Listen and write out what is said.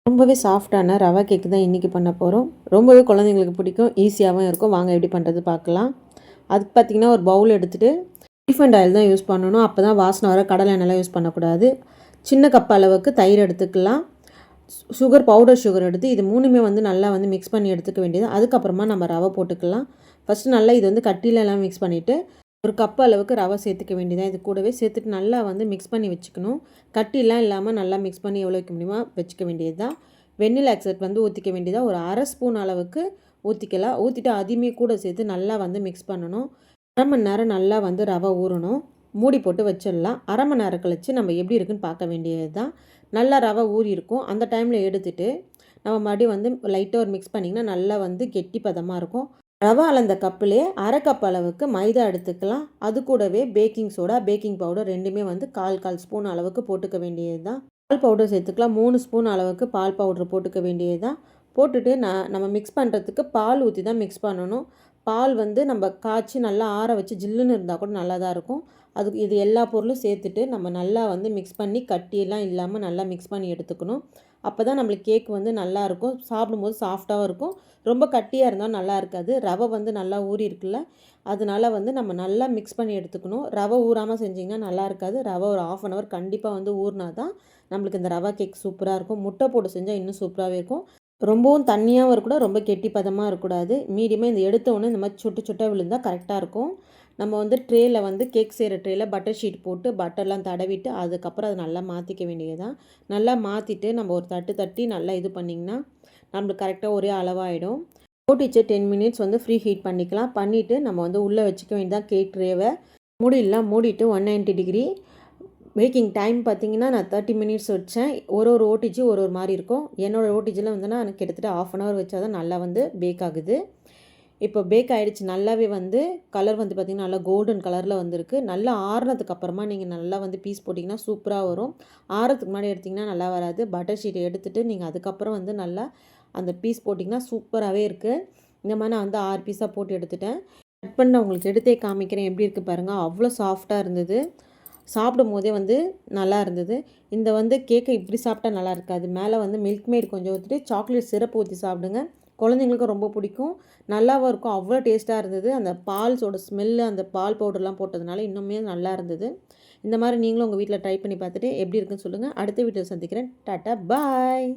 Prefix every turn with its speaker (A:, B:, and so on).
A: ரொம்பவே சாஃப்டான ரவா கேக்கு தான் இன்றைக்கி பண்ண போகிறோம். ரொம்பவே குழந்தைங்களுக்கு பிடிக்கும், ஈஸியாகவும் இருக்கும். வாங்க எப்படி பண்ணுறது பார்க்கலாம். அதுக்கு பார்த்திங்கன்னா ஒரு பவுல் எடுத்துகிட்டு ரீஃபைண்ட் ஆயில் தான் யூஸ் பண்ணணும். அப்போ தான் வாசனை வர. கடலை எண்ணெய்லாம் யூஸ் பண்ணக்கூடாது. சின்ன கப் அளவுக்கு தயிர் எடுத்துக்கலாம். சுகர், பவுடர் சுகர் எடுத்து இது மூணுமே நல்லா மிக்ஸ் பண்ணி எடுத்துக்க வேண்டியது. அதுக்கப்புறமா நம்ம ரவை போட்டுக்கலாம். ஃபஸ்ட்டு நல்லா இது கட்டிலெல்லாம் மிக்ஸ் பண்ணிவிட்டு ஒரு கப் அளவுக்கு ரவை சேர்த்துக்க வேண்டியதான். இது கூடவே சேர்த்துட்டு நல்லா மிக்ஸ் பண்ணி வச்சுக்கணும். கட்டிலாம் இல்லாமல் நல்லா மிக்ஸ் பண்ணி எவ்வளோ வைக்க முடியுமோ வச்சுக்க வேண்டியது தான். வெண்ணிலா எக்ஸ்ட்ராக்ட் ஊற்றிக்க வேண்டியதாக ஒரு அரை ஸ்பூன் அளவுக்கு ஊற்றிக்கலாம். ஊற்றிட்டு அதையுமே கூட சேர்த்து நல்லா மிக்ஸ் பண்ணணும். அரை மணி நேரம் நல்லா ரவை ஊறணும். மூடி போட்டு வச்சிடலாம். அரை மணி நேரம் கழிச்சு நம்ம எப்படி இருக்குன்னு பார்க்க வேண்டியது தான். நல்லா ரவை ஊறி இருக்கும். அந்த டைமில் எடுத்துகிட்டு நம்ம மறுபடியும் லைட்டாக ஒரு மிக்ஸ் பண்ணிங்கன்னா நல்லா கெட்டி பதமாக இருக்கும். ரவை அளந்த கப்பிலே அரை கப் அளவுக்கு மைதா எடுத்துக்கலாம். அது கூடவே பேக்கிங் சோடா, பேக்கிங் பவுடர் ரெண்டுமே கால் ஸ்பூன் அளவுக்கு போட்டுக்க வேண்டியது தான். பால் பவுடர் சேர்த்துக்கலாம். 3 ஸ்பூன் அளவுக்கு பால் பவுடர் போட்டுக்க வேண்டியது தான். போட்டுட்டு நம்ம மிக்ஸ் பண்ணுறதுக்கு பால் ஊற்றி தான் மிக்ஸ் பண்ணணும். பால் நம்ம காய்ச்சி நல்லா ஆற வச்சு ஜில்லுன்னு இருந்தால் கூட நல்லா தான் இருக்கும். அதுக்கு இது எல்லா பொருளும் சேர்த்துட்டு நம்ம நல்லா மிக்ஸ் பண்ணி கட்டியெல்லாம் இல்லாமல் நல்லா மிக்ஸ் பண்ணி எடுத்துக்கணும். அப்போ தான் நம்மளுக்கு கேக் நல்லாயிருக்கும். சாப்பிடும்போது சாஃப்டாகவும் இருக்கும். ரொம்ப கட்டியாக இருந்தால் நல்லா இருக்காது. ரவை நல்லா ஊறி இருக்குல்ல, அதனால நம்ம நல்லா மிக்ஸ் பண்ணி எடுத்துக்கணும். ரவை ஊறாமல் செஞ்சிங்கன்னா நல்லா இருக்காது. ரவை ஒரு 1/2 அன் ஹவர் கண்டிப்பாக ஊறினா தான் நம்மளுக்கு இந்த ரவா கேக் சூப்பராக இருக்கும். முட்டை போட்டு செஞ்சால் இன்னும் சூப்பராகவே இருக்கும். ரொம்பவும் தண்ணியாகவும் இருக்கக்கூடாது, ரொம்ப கெட்டி பதமாக இருக்கக்கூடாது. மீடியமாக இந்த எடுத்தோடனே இந்த மாதிரி சொட்டு சொட்டாக விழுந்தால் கரெக்டாக இருக்கும். நம்ம ட்ரேயில் கேக் செய்கிற ட்ரேயில் பட்டர் ஷீட் போட்டு பட்டர்லாம் தடவிட்டு அதுக்கப்புறம் அதை நல்லா மாற்றிக்க வேண்டியது தான். நல்லா மாற்றிட்டு நம்ம ஒரு தட்டு தட்டி நல்லா இது பண்ணிங்கன்னா நம்மளுக்கு கரெக்டாக ஒரே அளவாகிடும். போட்டுச்சு 10 மினிட்ஸ் ஃப்ரீ ஹீட் பண்ணிக்கலாம். பண்ணிவிட்டு நம்ம உள்ளே வச்சுக்க வேண்டியதான் கேக் ட்ரேவை. மூடிட்டு 190 டிகிரி பேக்கிங் டைம் பார்த்திங்கன்னா நான் 30 மினிட்ஸ் வச்சேன். ஒரு ஓடிஜி ஒரு மாதிரி இருக்கும். என்னோடய ஓடிஜியில் எனக்கு கிட்டத்தட்ட 1/2 அன் ஹவர் வச்சா தான் நல்லா பேக் ஆகுது. இப்போ பேக் ஆகிடுச்சு. நல்லாவே கலர் பார்த்திங்கன்னா நல்லா கோல்டன் கலரில் வந்திருக்கு. நல்லா ஆறுனதுக்கு அப்புறமா நீங்கள் நல்லா பீஸ் போட்டிங்கன்னா சூப்பராக வரும். ஆறதுக்கு முன்னாடி எடுத்திங்கன்னா நல்லா வராது. பட்டர் ஷீட்டை எடுத்துகிட்டு நீங்கள் அதுக்கப்புறம் நல்லா அந்த பீஸ் போட்டிங்கன்னா சூப்பராகவே இருக்குது. இந்த மாதிரி நான் 6 பீஸாக போட்டு எடுத்துட்டேன். கட் பண்ண உங்களுக்கு எடுத்தே காமிக்கிறேன் எப்படி இருக்குது பாருங்கள். அவ்வளோ சாஃப்டாக இருந்தது. சாப்பிடும் போதே நல்லா இருந்தது. இந்த கேக்கை இப்படி சாப்பிட்டா நல்லா இருக்காது. மேலே மில்க் மேட் கொஞ்சம் ஊற்றிட்டு சாக்லேட் சிரப் ஊற்றி சாப்பிடுங்க. குழந்தைங்களுக்கும் ரொம்ப பிடிக்கும். நல்லாவும் இருக்கும். அவ்வளோ டேஸ்ட்டாக இருந்தது. அந்த பால்ஸோட ஸ்மெல்லு, அந்த பால் பவுடர்லாம் போட்டதுனால இன்னுமே நல்லா இருந்தது. இந்த மாதிரி நீங்களும் உங்கள் வீட்டில் ட்ரை பண்ணி பார்த்துட்டு எப்படி இருக்குன்னு சொல்லுங்கள். அடுத்த வீடியோ சந்திக்கிறேன். டாட்டா பாய்.